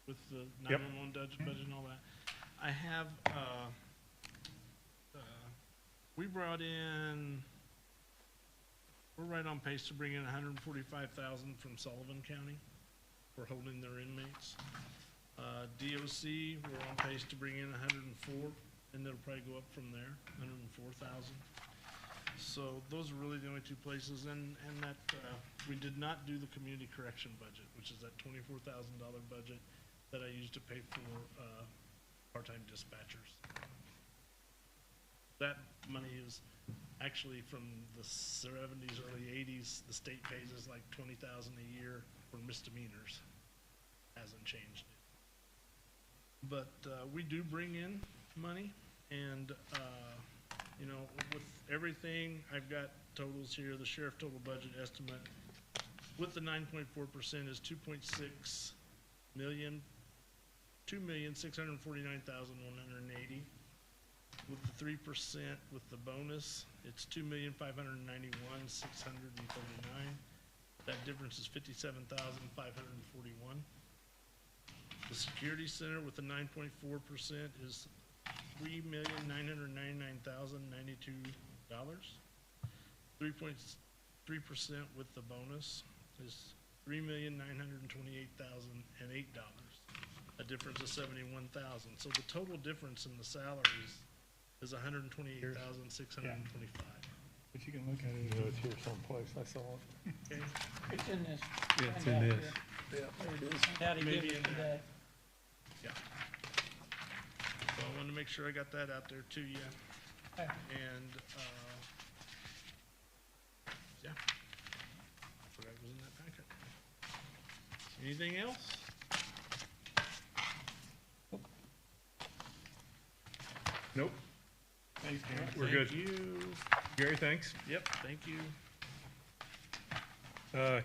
with the Yep. 911 budget and all that. I have, we brought in, we're right on pace to bring in 145,000 from Sullivan County for holding their inmates. DOC, we're on pace to bring in 104, and it'll probably go up from there, 104,000. So those are really the only two places, and that, we did not do the community correction budget, which is that $24,000 budget that I used to pay for, part-time dispatchers. That money is actually from the 70s, early 80s. The state pays us like $20,000 a year for misdemeanors. Hasn't changed. But we do bring in money, and you know, with everything, I've got totals here. The sheriff total budget estimate with the 9.4% is 2.6 million, 2,649,180. With the 3%, with the bonus, it's 2,591,639. That difference is 57,541. The security center with the 9.4% is $3,999,092. 3.3% with the bonus is $3,928,008. A difference of 71,000. So the total difference in the salaries is 128,625. But you can look at it. It's here someplace, I saw it. Okay, It's in this. Yeah, it's in this. Yeah, there it is. How to Maybe give in it today. yeah. So I wanted to make sure I got that out there to you. Okay. And, yeah. Forgot it was in that packet. Anything else? Nope, Thanks, Gary. we're good. Thank you. Gary, thanks. Yep, thank you.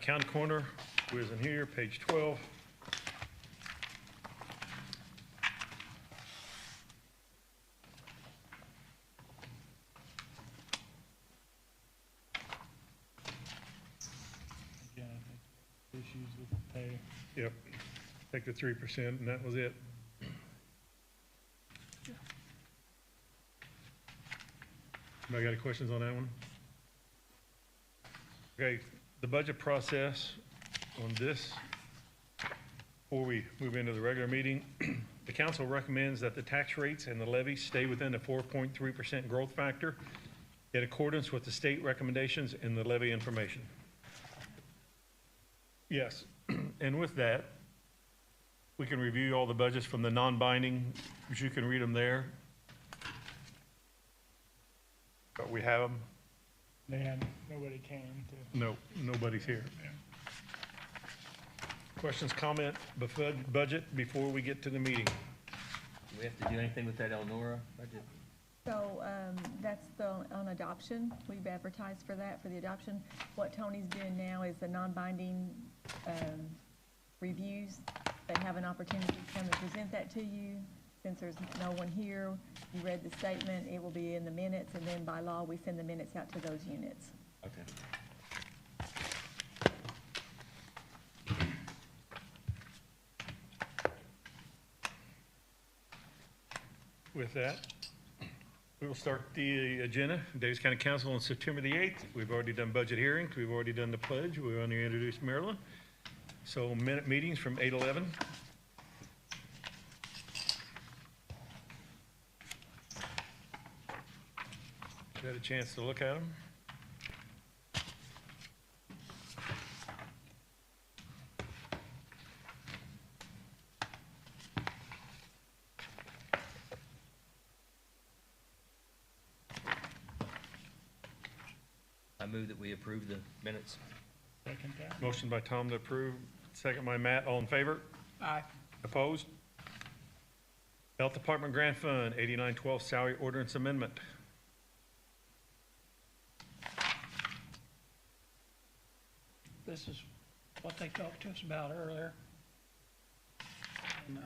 County Corner, who isn't here, page 12. Yeah, I think issues with the pay. Yep, take the 3%, and that was it. Anybody got any questions on that one? Okay, the budget process on this, before we move into the regular meeting, the council recommends that the tax rates and the levies stay within the 4.3% growth factor in accordance with the state recommendations in the levy information. Yes, and with that, we can review all the budgets from the non-binding, which you can read them there. But we have them. Nobody came to. No, nobody's here. Questions, comment, budget before we get to the meeting? Do we have to do anything with that Elnora budget? So that's on adoption. We've advertised for that, for the adoption. What Tony's doing now is the non-binding reviews. They have an opportunity to come and present that to you. Since there's no one here, you read the statement, it will be in the minutes, and then by law, we send the minutes out to those units. Okay. With that, we will start the agenda. Daviess County Council on September the 8th. We've already done budget hearings. We've already done the pledge. We've only introduced Maryland. So minute meetings from 8:11. You had a chance to look at them? I move that we approve the minutes. Second that. Motion by Tom to approve, second by Matt. All in favor? Aye. Opposed? Health Department Grant Fund, 8912 Salary Ordinance Amendment. This is what they talked to us about earlier. And,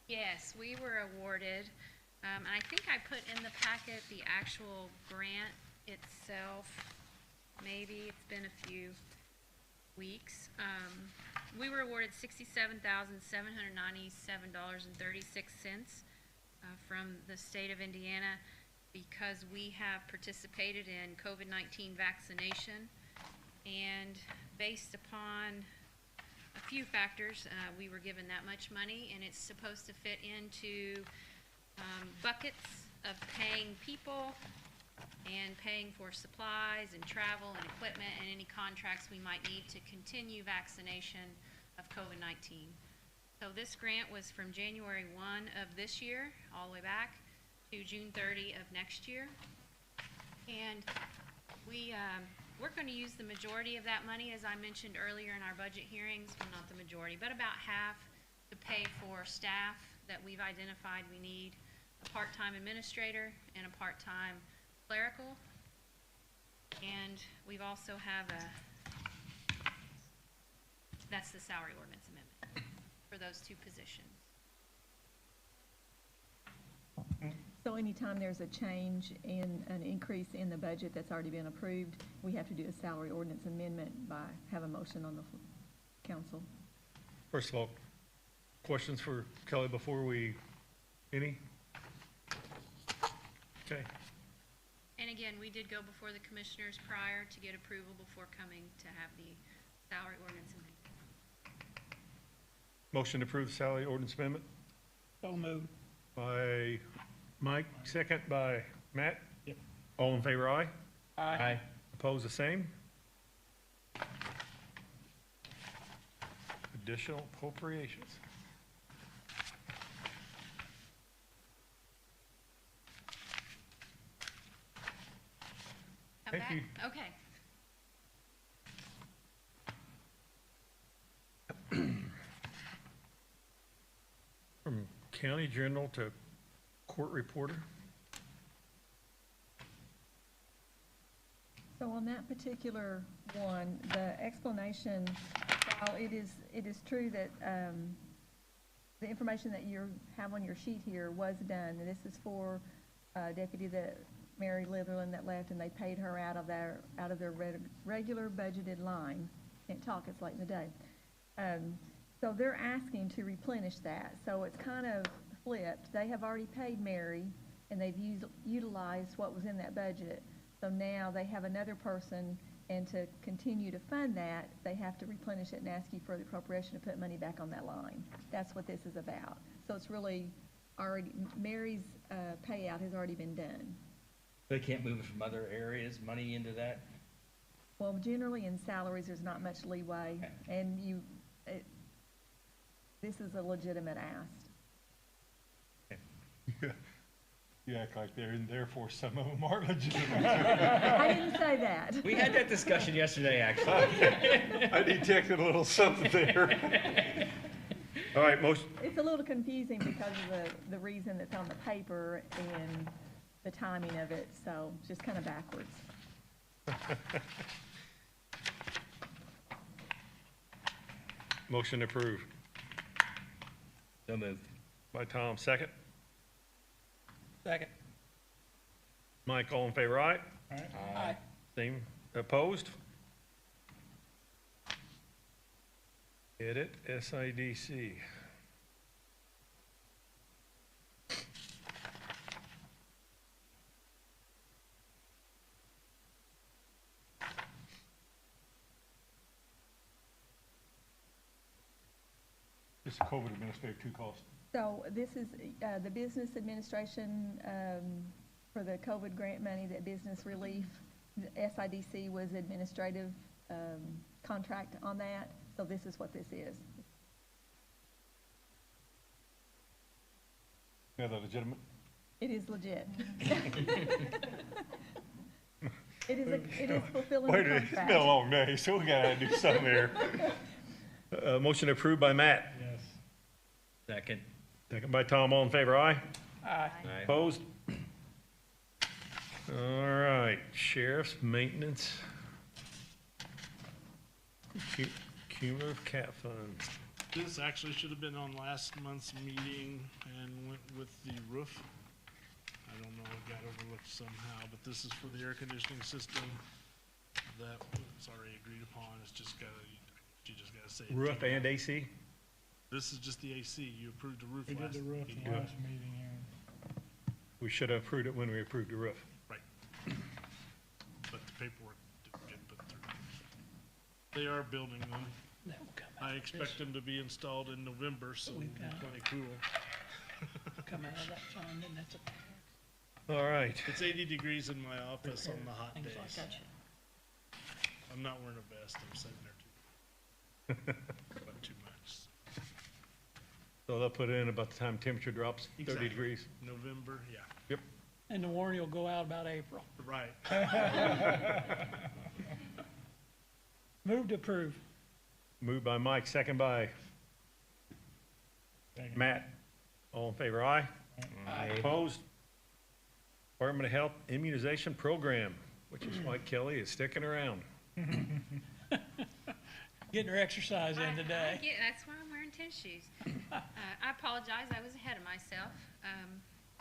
Yes, we were awarded, and I think I put in the packet the actual grant itself. Maybe it's been a few weeks. We were awarded $67,797.36 from the state of Indiana because we have participated in COVID-19 vaccination. And based upon a few factors, we were given that much money, and it's supposed to fit into buckets of paying people and paying for supplies and travel and equipment and any contracts we might need to continue vaccination of COVID-19. So this grant was from January 1 of this year all the way back to June 30 of next year. And we're going to use the majority of that money, as I mentioned earlier in our budget hearings, well, not the majority, but about half to pay for staff that we've identified we need, a part-time administrator and a part-time clerical. And we've also have that's the salary ordinance amendment for those two positions. So anytime there's a change in, an increase in the budget that's already been approved, we have to do a salary ordinance amendment have a motion on the council. First of all, questions for Kelly before any? Okay. And again, we did go before the commissioners prior to get approval before coming to have the salary ordinance amendment. Motion to approve the salary ordinance amendment So moved. by Mike, second by Matt. Yep. All in favor, aye? Aye. Opposed, the same? Additional appropriations. Come Thank back? you. Okay. From county general to court reporter. So on that particular one, the explanation, while it is true that the information that you have on your sheet here was done, and this is for Deputy Mary Litherland that left, and they paid her out of their regular budgeted line. Can't talk, it's late in the day. So they're asking to replenish that. So it's kind of flipped. They have already paid Mary, and they've utilized what was in that budget. So now they have another person, and to continue to fund that, they have to replenish it and ask you for the appropriation to put money back on that line. That's what this is about. So it's really already, Mary's payout has already been done. They can't move it from other areas, money into that? Well, generally in salaries, there's not much leeway, and this is a legitimate ask. You act like they're in there for some of them are legitimate. I didn't say that. We had that discussion yesterday, actually. I detected a little something there. All right, It's a little confusing because of the reason that's on the paper and the timing of it, so it's just kind of backwards. motion approved So moved. by Tom, second. Second. Mike, all in favor, aye? Aye. Same, opposed? Edit SIDC. This is COVID administrative two cost. So this is the business administration for the COVID grant money, that business relief. The SIDC was administrative contract on that, so this is what this is. Yeah, the legitimate. It is legit. It is fulfilling the Wait a minute, contract. it's been a long day, so we gotta do something there. Motion approved by Matt, Yes. Second. second by Tom, all in favor, aye? Aye. Aye. Opposed? All right, sheriff's maintenance Cumulative cat funds. This actually should have been on last month's meeting and went with the roof. I don't know, it got overlooked somehow, but this is for the air conditioning system that was already agreed upon. It's just gotta, you just gotta say. it. Roof and AC? This is just the AC. You approved the roof We did last the roof meeting. the last meeting, and We should have approved it when we approved the roof. Right. But the paperwork didn't get put through. They are building them. That will come out I of expect them to be installed in November, so it'll We've be got- plenty cool. come out of that fund, and that's a, All right. It's 80 degrees in my office on the hot things like days. that. I'm not wearing a vest, I'm sitting there too. But too much. So they'll put it in about the time temperature drops 30 Exactly. degrees. November, yeah, Yep. And the warranty will go out about April. right. Move to approve. Moved by Mike, second by second. Matt. All in favor, aye? Aye. Opposed? Department of Health Immunization Program, which is why Kelly is sticking around. Getting her exercise in today. That's why I'm wearing tennis shoes. I apologize, I was ahead of myself.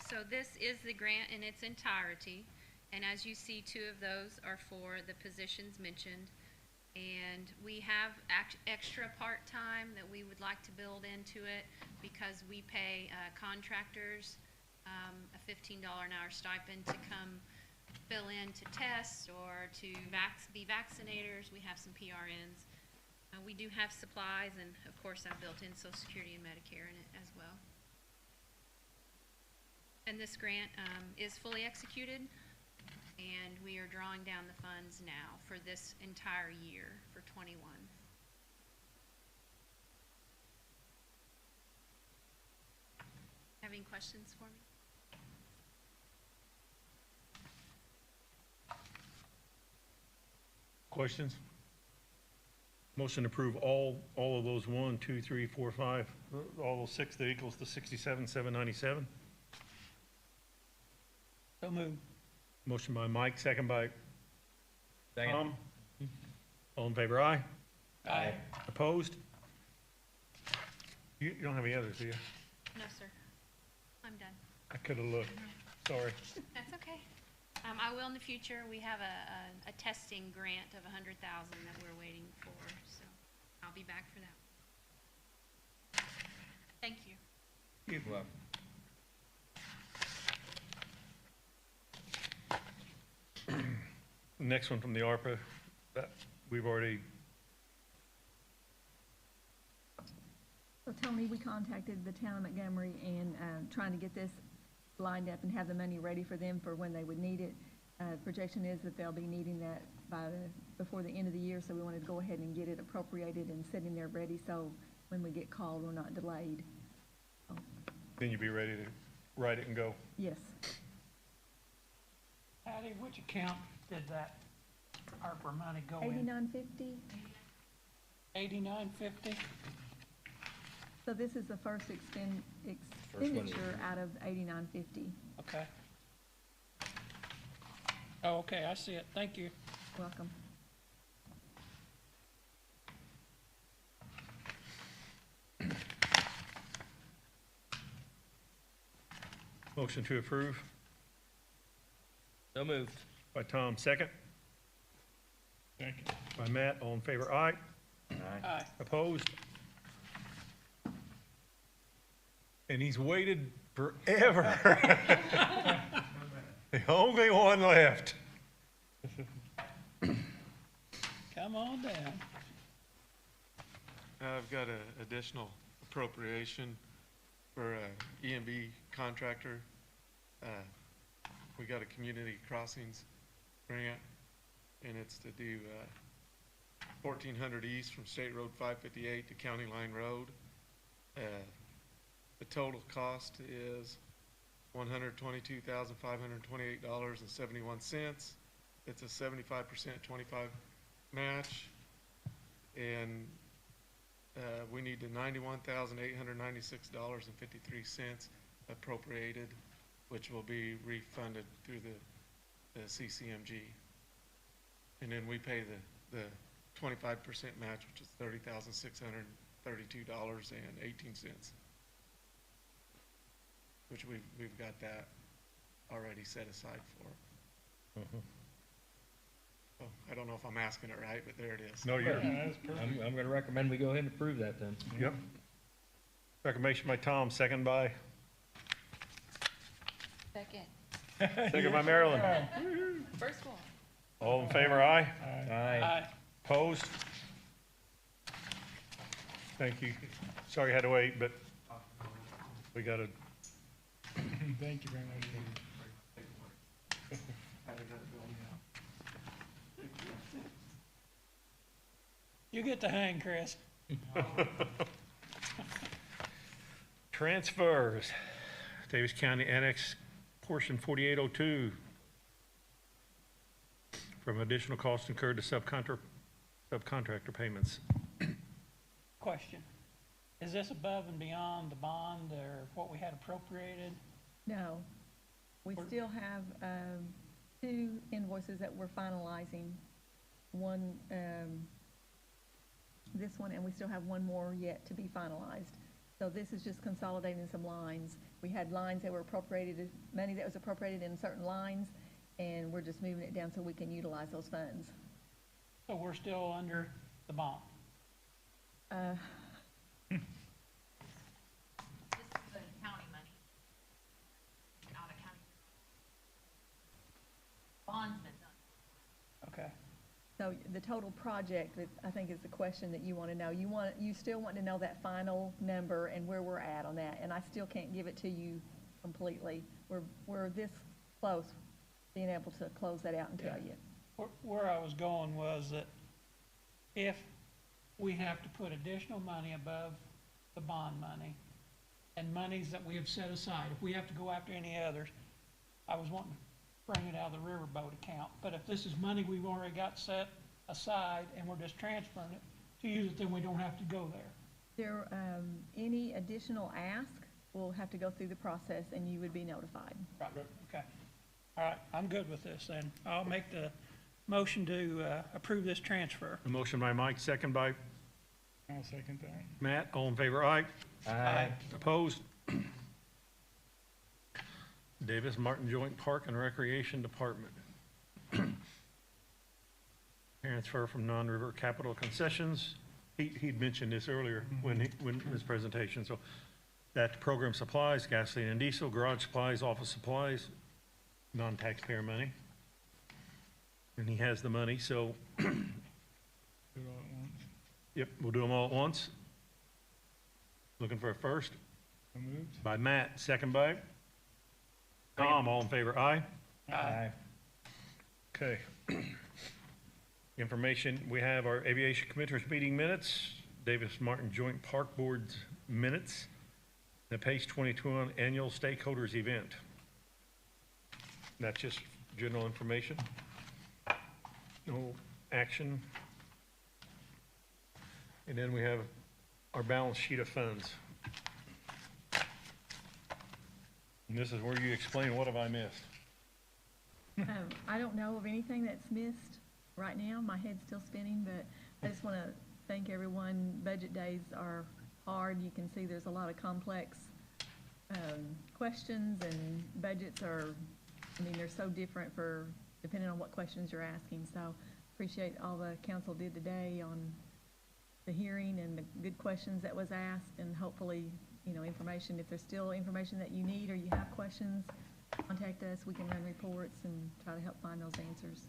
So this is the grant in its entirety, and as you see, 2 of those are for the positions mentioned. And we have extra part-time that we would like to build into it because we pay contractors a $15 an hour stipend to come fill in to test or to be vaccinators. We have some PRNs. We do have supplies, and of course, I've built in Social Security and Medicare in it as well. And this grant is fully executed, and we are drawing down the funds now for this entire year, for '21. Have any questions for me? Questions? Motion to approve all of those 1, 2, 3, 4, 5, all those 6 that equals the 67,797. So move. Motion by Mike, second by Second. Tom. All in favor, aye? Aye. Opposed? You don't have any others, do you? No, sir. I'm done. I could have looked. Sorry. That's okay. I will in the future. We have a testing grant of $100,000 that we're waiting for, so I'll be back for that. Thank you. You're welcome. Next one from the ARPA, that we've already, So Tony, we contacted the town of Montgomery and trying to get this lined up and have the money ready for them for when they would need it. Projection is that they'll be needing that before the end of the year, so we wanted to go ahead and get it appropriated and sitting there ready, so when we get called, we're not delayed. then you'd be ready to write it and go. Yes. Patty, which account did that ARPA money go in? 8950. 8950? So this is the first expenditure out of 8950. Okay. Oh, okay, I see it. Thank you. Welcome. Motion to approve So moved. by Tom, second. Second. By Matt, all in favor, aye? Aye. Opposed? And he's waited forever. The only one left. Come on down. I've got an additional appropriation for a EMB contractor. We got a community crossings grant, and it's to do 1400 East from State Road 558 to County Line Road. The total cost is $122,528.71. It's a 75% 25 match, and we need the $91,896.53 appropriated, which will be refunded through the CCMG. And then we pay the 25% match, which is $30,632.18. Which we've got that already set aside for. Mhm. Oh, I don't know if I'm asking it right, but there it is. No, you're, Yeah, that's perfect. I'm gonna recommend we go ahead and approve that then. yep. Recommendation by Tom, second by, Second. second by Marilyn. First one. All in favor, aye? Aye. Aye. Opposed? Thank you. Sorry you had to wait, but we got to, Thank you very much. You get the hang, Chris. transfers. Daviess County Annex Portion 4802 from additional costs incurred to subcontractor payments. Question. Is this above and beyond the bond or what we had appropriated? No. We still have, two invoices that we're finalizing. One, this one, and we still have one more yet to be finalized. So this is just consolidating some lines. We had lines that were appropriated, money that was appropriated in certain lines, and we're just moving it down so we can utilize those funds. So we're still under the bond. This is the county money, not a county. Bond's been done. Okay. So the total project, I think is the question that you want to know. You still want to know that final number and where we're at on that, and I still can't give it to you completely. We're this close, being able to close that out and tell you. Where I was going was that if we have to put additional money above the bond money and monies that we have set aside, if we have to go after any others, I was wanting to bring it out of the riverboat account. But if this is money we've already got set aside and we're just transferring it to use it, then we don't have to go there. Any additional ask will have to go through the process and you would be notified. Right, okay. All right, I'm good with this then. I'll make the motion to approve this transfer. A motion by Mike, second by I'll second that. Matt. All in favor, aye? Aye. Opposed? Davis Martin Joint Park and Recreation Department. Transfer from non-river capital concessions. He'd mentioned this earlier when his presentation, so that program supplies, gasoline and diesel, garage supplies, office supplies, non-taxpayer money. And he has the money, so, Do it all at once. yep, we'll do them all at once. Looking for a first So moved. by Matt, second by Tom. All in favor, aye? Aye. Okay. Information, we have our Aviation Commissioners meeting minutes, Davis Martin Joint Park Board's minutes, the page 22 annual stakeholders event. That's just general information. No action. And then we have our balance sheet of funds. And this is where you explain what have I missed. I don't know of anything that's missed right now. My head's still spinning, but I just want to thank everyone. Budget days are hard. You can see there's a lot of complex questions, and budgets are, I mean, they're so different for, depending on what questions you're asking. So appreciate all the council did today on the hearing and the good questions that was asked, and hopefully, you know, information, if there's still information that you need or you have questions, contact us. We can run reports and try to help find those answers.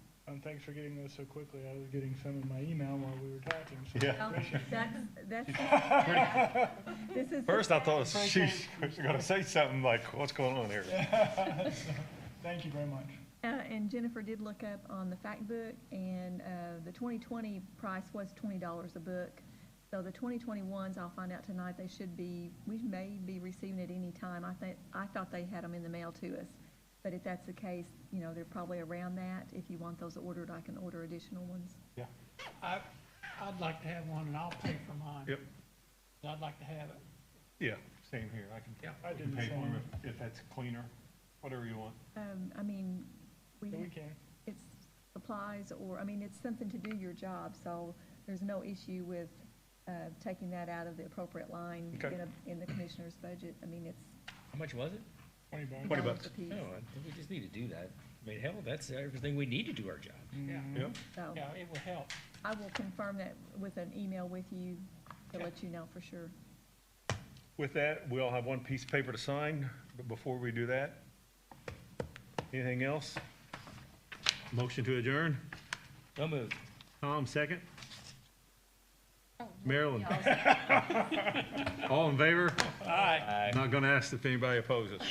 Thanks for getting those so quickly. I was getting some in my email while we were talking. So Yeah. Well, this is. First, I thought she's gonna say something like, what's going on here? thank you very much. And Jennifer did look up on the fact book, and the 2020 price was $20 a book. So the 2021s, I'll find out tonight, they should be, we may be receiving it any time. I thought they had them in the mail to us. But if that's the case, you know, they're probably around that. If you want those ordered, I can order additional ones. Yeah. I'd like to have one and I'll pay for mine. Yep. I'd like to have it. Yeah, same here. I can, Yeah. I did the pay for same. them if that's cleaner, whatever you want. I mean, So we can. it's supplies, or, I mean, it's something to do your job. So there's no issue with, taking that out of the appropriate line Okay. in the commissioner's budget. I mean, it's How much was it? $20. $20 $20 a piece. No, I think we just need to do that. I mean, hell, that's everything we need to do our job. Yeah, Yep. So yeah, it will help. I will confirm that with an email with you to Okay. let you know for sure. With that, we all have one piece of paper to sign, but before we do that, anything else? Motion to adjourn? So moved. Tom, second? Oh, Marilyn? y'all- All in favor? Aye. Not gonna ask if anybody opposes.